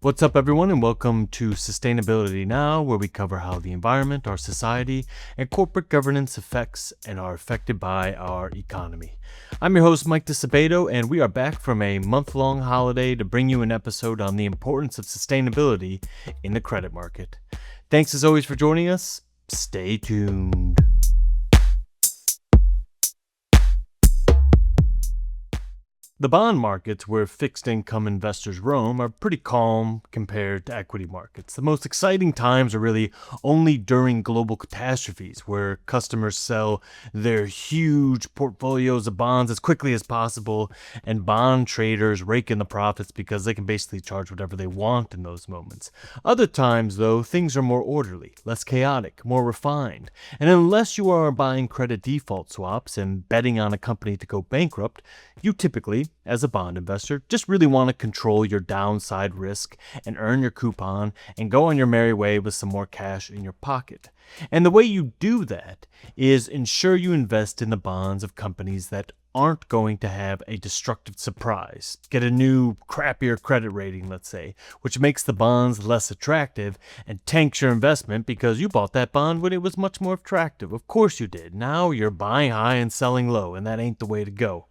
What's up, everyone, and welcome to Sustainability Now, where we cover how the environment, our society, and corporate governance affects and are affected by our economy. I'm your host, Mike Disabato, and we are back from a month-long holiday to bring you an episode on the importance of sustainability in the credit market. Thanks as always for joining us. Stay tuned. The bond markets, where fixed income investors roam, are pretty calm compared to equity markets. The most exciting times are really only during global catastrophes, where customers sell their huge portfolios of bonds as quickly as possible, and bond traders rake in the profits because they can basically charge whatever they want in those moments. Other times, though, things are more orderly, less chaotic, more refined, and unless you are buying credit default swaps and betting on a company to go bankrupt, you typically, as a bond investor, just really want to control your downside risk and earn your coupon and go on your merry way with some more cash in your pocket. And the way you do that is ensure you invest in the bonds of companies that aren't going to have a destructive surprise. Get a new, crappier credit rating, let's say, which makes the bonds less attractive and tanks your investment because you bought that bond when it was much more attractive. Of course you did. Now you're buying high and selling low, and that ain't the way to go.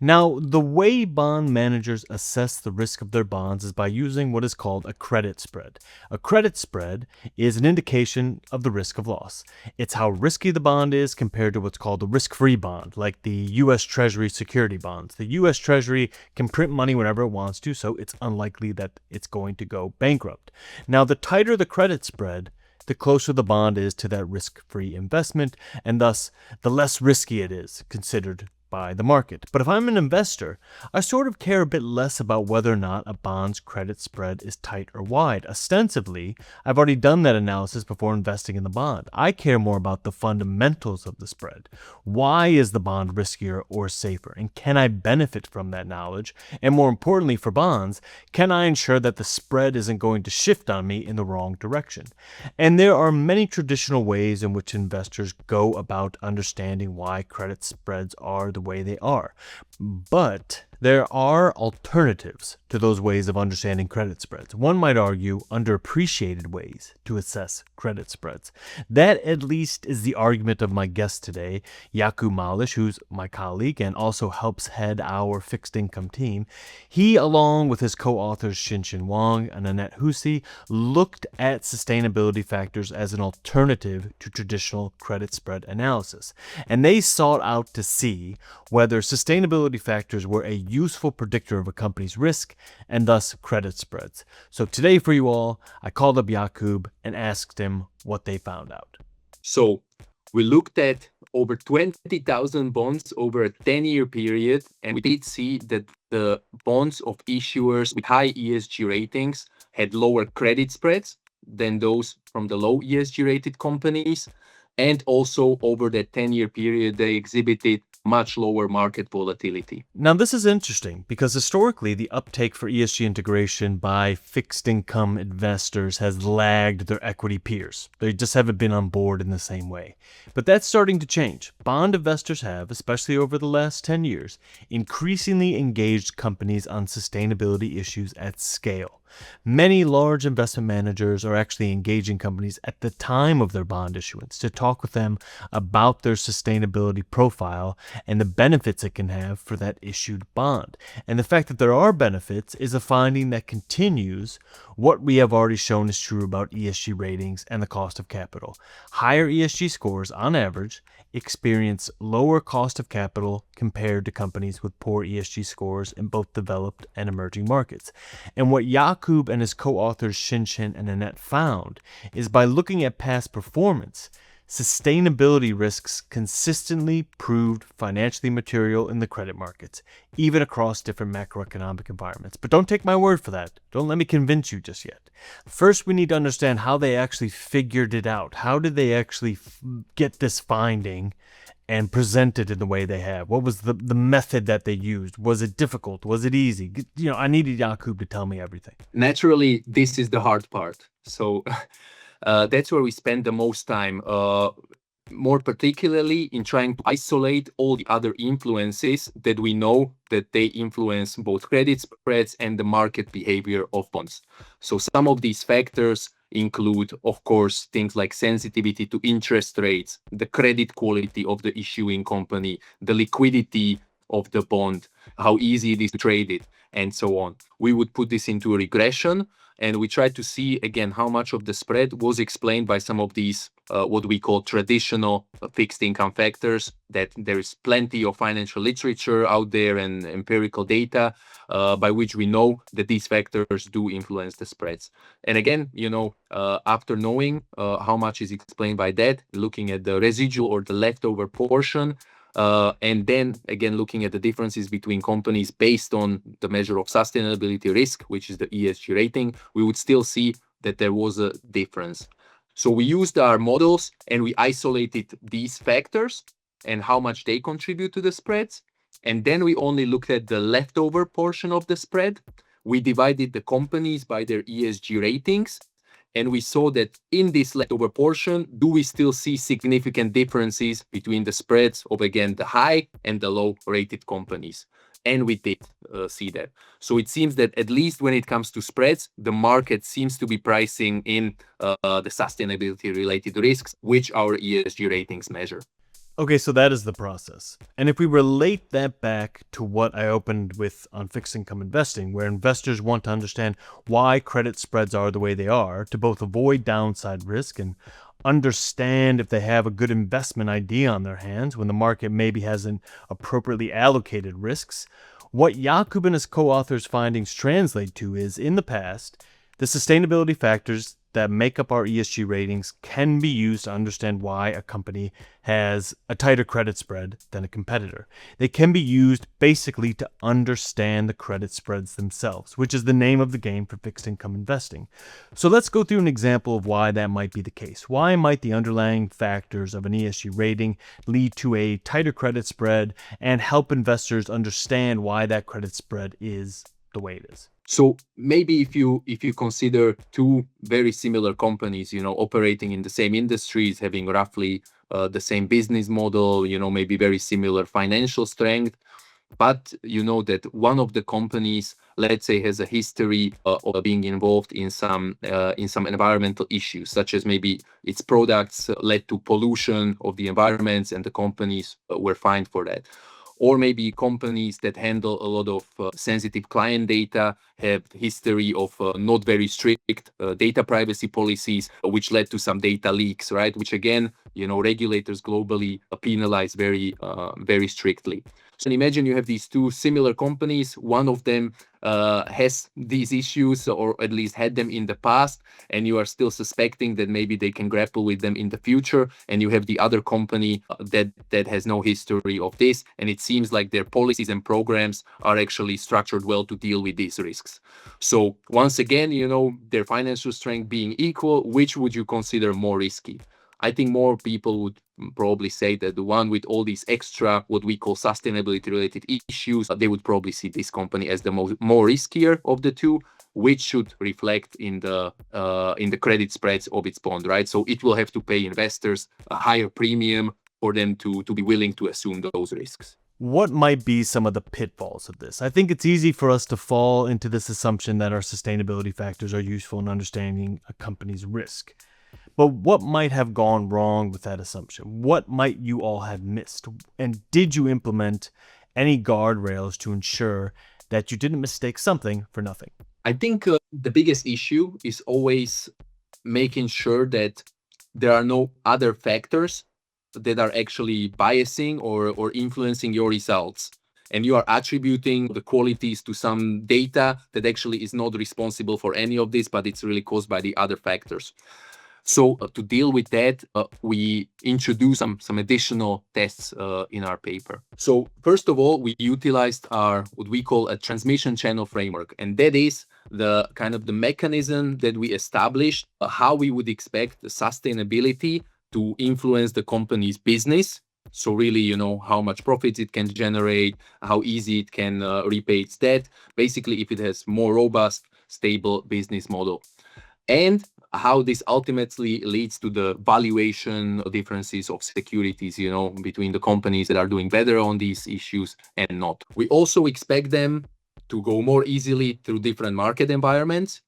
Now, the way bond managers assess the risk of their bonds is by using what is called a credit spread. A credit spread is an indication of the risk of loss. It's how risky the bond is compared to what's called a risk-free bond, like the U.S. Treasury security bonds. The U.S. Treasury can print money whenever it wants to, so it's unlikely that it's going to go bankrupt. Now, the tighter the credit spread, the closer the bond is to that risk-free investment, and thus the less risky it is considered by the market. But if I'm an investor, I sort of care a bit less about whether or not a bond's credit spread is tight or wide. Ostensibly, I've already done that analysis before investing in the bond. I care more about the fundamentals of the spread. Why is the bond riskier or safer? And can I benefit from that knowledge? And more importantly for bonds, can I ensure that the spread isn't going to shift on me in the wrong direction? And there are many traditional ways in which investors go about understanding why credit spreads are the way they are. But there are alternatives to those ways of understanding credit spreads. One might argue underappreciated ways to assess credit spreads. That, at least, is the argument of my guest today, Jakub Malich, who's my colleague and also helps head our fixed income team. He, along with his co-authors Shinshin Wang and Annette Hussey, looked at sustainability factors as an alternative to traditional credit spread analysis. And they sought out to see whether sustainability factors were a useful predictor of a company's risk and thus credit spreads. So today for you all, I called up Jakub and asked him what they found out. So we looked at over 20,000 bonds over a 10-year period, and we did see that the bonds of issuers with high ESG ratings had lower credit spreads than those from the low ESG rated companies. And also over that 10-year period, they exhibited much lower market volatility. Now, this is interesting because historically, the uptake for ESG integration by fixed income investors has lagged their equity peers. They just haven't been on board in the same way. But that's starting to change. Bond investors have, especially over the last 10 years, increasingly engaged companies on sustainability issues at scale. Many large investment managers are actually engaging companies at the time of their bond issuance to talk with them about their sustainability profile and the benefits it can have for that issued bond. And the fact that there are benefits is a finding that continues what we have already shown is true about ESG ratings and the cost of capital. Higher ESG scores, on average, experience lower cost of capital compared to companies with poor ESG scores in both developed and emerging markets. And what Jakub and his co-authors Shinshin and Annette found is by looking at past performance, sustainability risks consistently proved financially material in the credit markets, even across different macroeconomic environments. But don't take my word for that. Don't let me convince you just yet. First, we need to understand how they actually figured it out. How did they actually get this finding and present it in the way they have? What was the method that they used? Was it difficult? Was it easy? I needed Jakub to tell me everything. Naturally, this is the hard part. So that's where we spend the most time. more particularly in trying to isolate all the other influences that we know that they influence both credit spreads and the market behavior of bonds. So some of these factors include, of course, things like sensitivity to interest rates, the credit quality of the issuing company, the liquidity of the bond, how easy it is to trade it, and so on. We would put this into a regression, and we try to see again how much of the spread was explained by some of these what we call traditional fixed income factors, that there is plenty of financial literature out there and empirical data by which we know that these factors do influence the spreads. And again, after knowing how much is explained by that, looking at the residual or the leftover portion, and then again looking at the differences between companies based on the measure of sustainability risk, which is the ESG rating, we would still see that there was a difference. So we used our models and we isolated these factors and how much they contribute to the spreads. And then we only looked at the leftover portion of the spread. We divided the companies by their ESG ratings. And we saw that in this leftover portion, do we still see significant differences between the spreads of, again, the high and the low rated companies? And we did see that. So it seems that at least when it comes to spreads, the market seems to be pricing in the sustainability related risks, which our ESG ratings measure. Okay, so that is the process. And if we relate that back to what I opened with on fixed income investing, where investors want to understand why credit spreads are the way they are to both avoid downside risk and understand if they have a good investment idea on their hands when the market maybe hasn't appropriately allocated risks, what Jakub and his co-authors' findings translate to is, in the past, the sustainability factors that make up our ESG ratings can be used to understand why a company has a tighter credit spread than a competitor. They can be used basically to understand the credit spreads themselves, which is the name of the game for fixed income investing. So let's go through an example of why that might be the case. Why might the underlying factors of an ESG rating lead to a tighter credit spread and help investors understand why that credit spread is the way it is? So maybe if you consider two very similar companies, operating in the same industries, having roughly the same business model, maybe very similar financial strength, but you know that one of the companies, let's say, has a history of being involved in some environmental issues, such as maybe its products led to pollution of the environments, and the companies were fined for that. Or maybe companies that handle a lot of sensitive client data have history of not very strict data privacy policies, which led to some data leaks, right? Which again, regulators globally penalize very strictly. So imagine you have these two similar companies. One of them has these issues, or at least had them in the past, and you are still suspecting that maybe they can grapple with them in the future. And you have the other company that has no history of this, and it seems like their policies and programs are actually structured well to deal with these risks. So once again, their financial strength being equal, which would you consider more risky? I think more people would probably say that the one with all these extra, what we call sustainability related issues, they would probably see this company as the more riskier of the two, which should reflect in the credit spreads of its bond, right? So it will have to pay investors a higher premium for them to be willing to assume those risks. What might be some of the pitfalls of this? I think it's easy for us to fall into this assumption that our sustainability factors are useful in understanding a company's risk. But what might have gone wrong with that assumption? What might you all have missed? And did you implement any guardrails to ensure that you didn't mistake something for nothing? I think the biggest issue is always making sure that there are no other factors that are actually biasing or influencing your results. And you are attributing the qualities to some data that actually is not responsible for any of this, but it's really caused by the other factors. So to deal with that, we introduced some additional tests in our paper. So first of all, we utilized our what we call a transmission channel framework, and that is the kind of the mechanism that we established how we would expect the sustainability to influence the company's business. So really, how much profits it can generate, how easy it can repay its debt. Basically, if it has more robust, stable business model. And how this ultimately leads to the valuation differences of securities, between the companies that are doing better on these issues and not. We also expect them to go more easily through different market environments.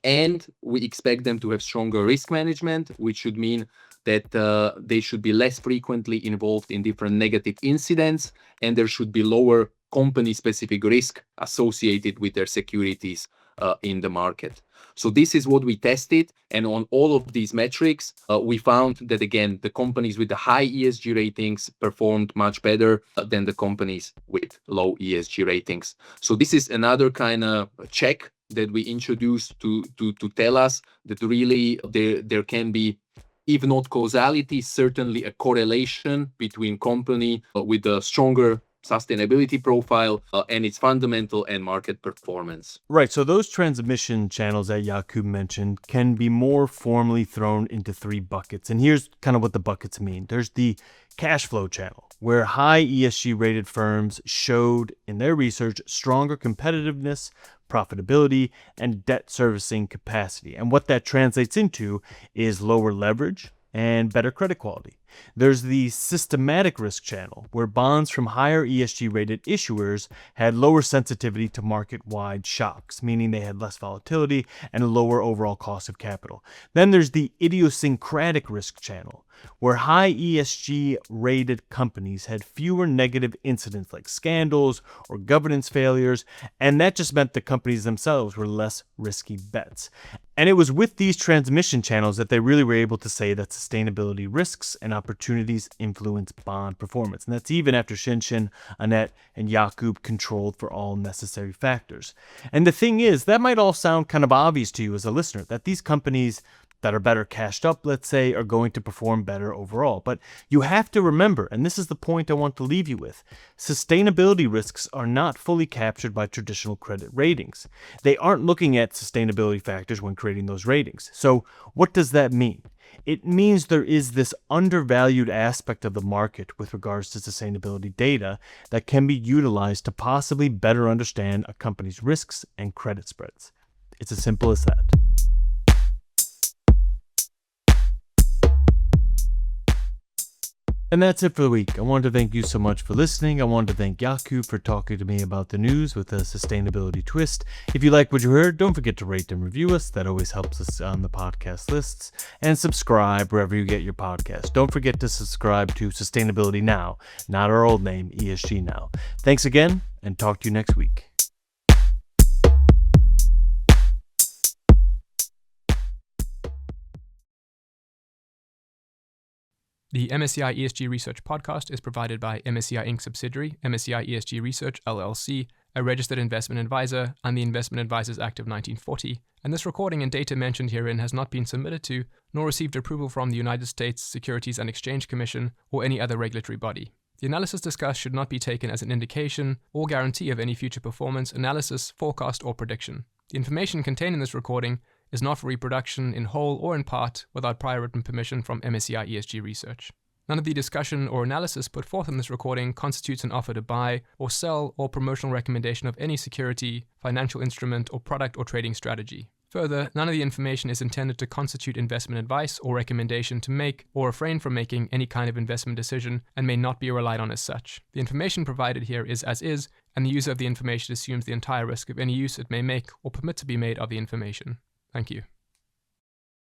And we expect them to have stronger risk management, which should mean that they should be less frequently involved in different negative incidents, and there should be lower company-specific risk associated with their securities in the market. So this is what we tested, and on all of these metrics, we found that, again, the companies with the high ESG ratings performed much better than the companies with low ESG ratings. So this is another kind of check that we introduced to tell us that really there can be, if not causality, certainly a correlation between company with a stronger sustainability profile and its fundamental and market performance. Right, so those transmission channels that Jakub mentioned can be more formally thrown into three buckets. And here's kind of what the buckets mean. There's the cash flow channel, where high ESG rated firms showed in their research stronger competitiveness, profitability, and debt servicing capacity. And what that translates into is lower leverage and better credit quality. There's the systematic risk channel, where bonds from higher ESG rated issuers had lower sensitivity to market-wide shocks, meaning they had less volatility and a lower overall cost of capital. Then there's the idiosyncratic risk channel, where high ESG rated companies had fewer negative incidents like scandals or governance failures, and that just meant the companies themselves were less risky bets. And it was with these transmission channels that they really were able to say that sustainability risks and opportunities influence bond performance. And that's even after Shinshin, Annette, and Jakub controlled for all necessary factors. And the thing is, that might all sound kind of obvious to you as a listener, that these companies that are better cashed up, let's say, are going to perform better overall. But you have to remember, and this is the point I want to leave you with, sustainability risks are not fully captured by traditional credit ratings. They aren't looking at sustainability factors when creating those ratings. So what does that mean? It means there is this undervalued aspect of the market with regards to sustainability data that can be utilized to possibly better understand a company's risks and credit spreads. It's as simple as that. And that's it for the week. I wanted to thank you so much for listening. I wanted to thank Jakub for talking to me about the news with a sustainability twist. If you like what you heard, don't forget to rate and review us. That always helps us on the podcast lists. And subscribe wherever you get your podcast. Don't forget to subscribe to Sustainability Now, not our old name, ESG Now. Thanks again, and talk to you next week. The MSCI ESG Research podcast is provided by MSCI Inc. subsidiary, MSCI ESG Research LLC, a registered investment advisor, and the Investment Advisors Act of 1940, and this recording and data mentioned herein has not been submitted to, nor received approval from the United States Securities and Exchange Commission or any other regulatory body. The analysis discussed should not be taken as an indication or guarantee of any future performance, analysis, forecast, or prediction. The information contained in this recording is not for reproduction in whole or in part without prior written permission from MSCI ESG Research. None of the discussion or analysis put forth in this recording constitutes an offer to buy or sell or promotional recommendation of any security, financial instrument, or product or trading strategy. Further, none of the information is intended to constitute investment advice or recommendation to make or refrain from making any kind of investment decision and may not be relied on as such. The information provided here is as is, and the user of the information assumes the entire risk of any use it may make or permit to be made of the information. Thank you.